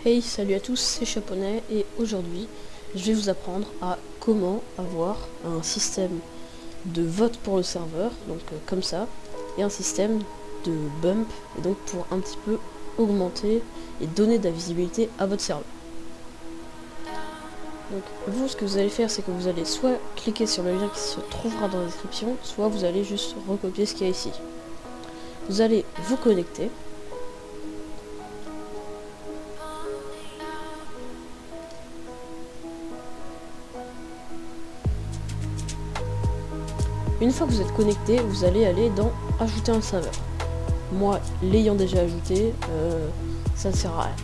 Hey, salut à tous, c'est Chaponnet et aujourd'hui je vais vous apprendre à comment avoir un système de vote pour le serveur, donc comme ça, et un système de bump, et donc pour un petit peu augmenter et donner de la visibilité à votre serveur. Donc vous, ce que vous allez faire, c'est que vous allez soit cliquer sur le lien qui se trouvera dans la description, soit vous allez juste recopier ce qu'il y a ici. Vous allez vous connecter. Une fois que vous êtes connecté, vous allez aller dans ajouter un serveur. Moi, l'ayant déjà ajouté, ça ne sert à rien.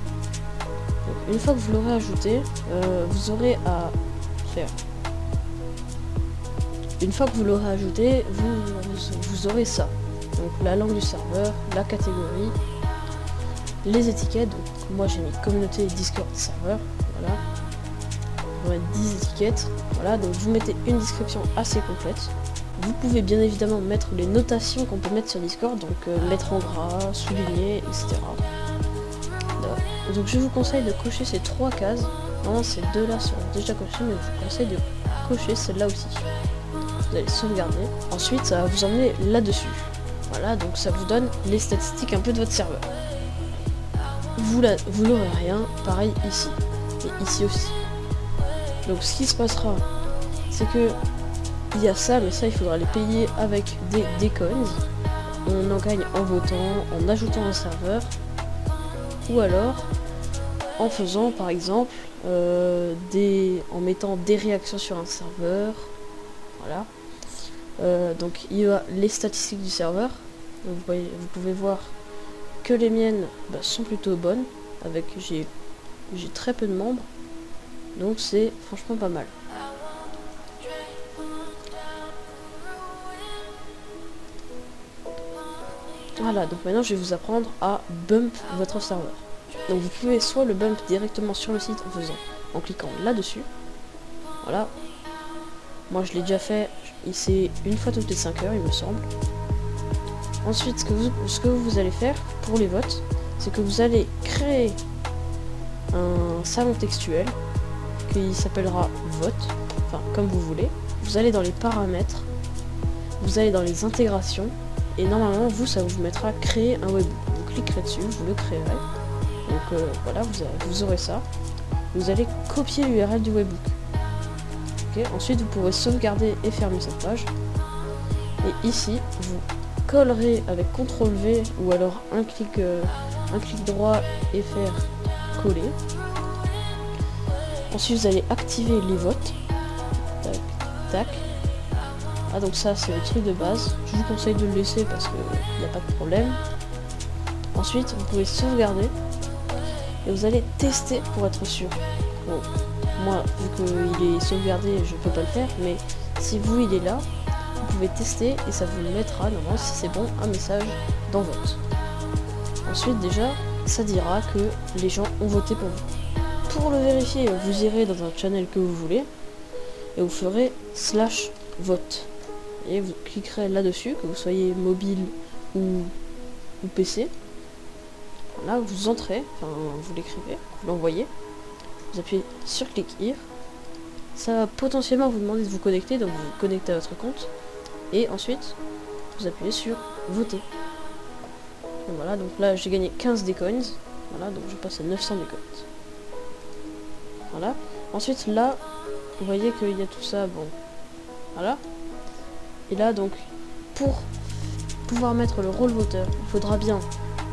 Donc, une fois que vous l'aurez ajouté, vous aurez à faire. Une fois que vous l'aurez ajouté, vous aurez ça. Donc la langue du serveur, la catégorie, les étiquettes. Donc, moi j'ai mis communauté Discord serveur. Voilà. On va mettre 10 étiquettes. Voilà, donc vous mettez une description assez complète. Vous pouvez bien évidemment mettre les notations qu'on peut mettre sur Discord, donc mettre en gras, souligner, etc. Donc je vous conseille de cocher ces 3 cases. Normalement ces 2 là sont déjà cochées, mais je vous conseille de cocher celle-là aussi. Vous allez sauvegarder. Ensuite ça va vous emmener là-dessus. Voilà, donc ça vous donne les statistiques un peu de votre serveur. Vous n'aurez rien, pareil ici. Et ici aussi. Donc ce qui se passera, c'est que il y a ça, mais ça il faudra les payer avec des coins. On en gagne en votant, en ajoutant un serveur, ou alors en faisant par exemple en mettant des réactions sur un serveur. Voilà. Donc il y a les statistiques du serveur. Donc, vous pouvez voir que les miennes sont plutôt bonnes. Avec j'ai très peu de membres, donc c'est franchement pas mal. Voilà, donc maintenant je vais vous apprendre à bump votre serveur. Donc vous pouvez soit le bump directement sur le site en cliquant là-dessus. Voilà. Moi je l'ai déjà fait, c'est une fois toutes les 5 heures il me semble. Ensuite ce que vous allez faire pour les votes, c'est que vous allez créer un salon textuel qui s'appellera vote, enfin comme vous voulez. Vous allez dans les paramètres, vous allez dans les intégrations, et normalement ça vous mettra créer un webhook. Vous cliquerez dessus, vous le créerez. Donc voilà, vous aurez ça. Vous allez copier l'URL du webhook. Okay. Ensuite vous pourrez sauvegarder et fermer cette page. Et ici vous collerez avec CTRL V ou alors un clic droit et faire coller. Ensuite vous allez activer les votes. Tac, tac. Ah donc ça c'est le truc de base, je vous conseille de le laisser parce qu'il n'y a pas de problème. Ensuite vous pouvez sauvegarder et vous allez tester pour être sûr. Bon, moi vu qu'il est sauvegardé je peux pas le faire, mais si vous il est là, vous pouvez tester et ça vous mettra normalement si c'est bon un message dans vote. Ensuite déjà ça dira que les gens ont voté pour vous. Pour le vérifier vous irez dans un channel que vous voulez et vous ferez /vote. Et vous cliquerez là-dessus, que vous soyez mobile ou PC. Là, vous entrez, enfin, vous l'écrivez, vous l'envoyez. Vous appuyez sur Click Here. Ça va potentiellement vous demander de vous connecter, donc vous vous connectez à votre compte. Et ensuite, vous appuyez sur Voter. Et voilà, donc là, j'ai gagné 15 des coins. Voilà, donc je passe à 900 des coins. Voilà. Ensuite, là, vous voyez qu'il y a tout ça, bon. Voilà. Et là donc pour pouvoir mettre le rôle voteur, il faudra bien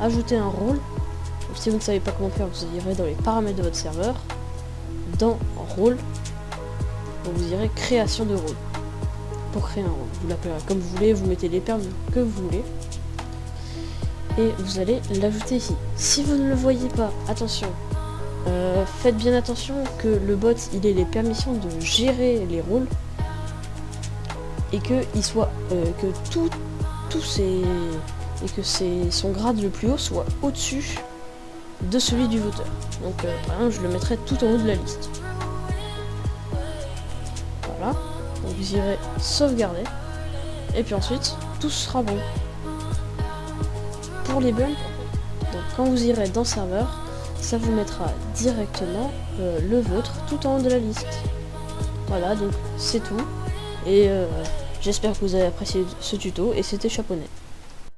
ajouter un rôle. Donc, si vous ne savez pas comment faire, vous irez dans les paramètres de votre serveur, dans rôle, donc vous irez création de rôle. Pour créer un rôle, vous l'appellerez comme vous voulez, vous mettez les termes que vous voulez. Et vous allez l'ajouter ici. Si vous ne le voyez pas, attention, faites bien attention que le bot il ait les permissions de gérer les rôles. Et que il soit que son grade le plus haut soit au-dessus de celui du voteur. Donc par exemple je le mettrai tout en haut de la liste. Voilà. Donc vous irez sauvegarder. Et puis ensuite tout sera bon. Pour les bumps, donc quand vous irez dans serveur, ça vous mettra directement le vôtre tout en haut de la liste. Voilà, donc c'est tout. Et j'espère que vous avez apprécié ce tuto, et c'était Chaponnet.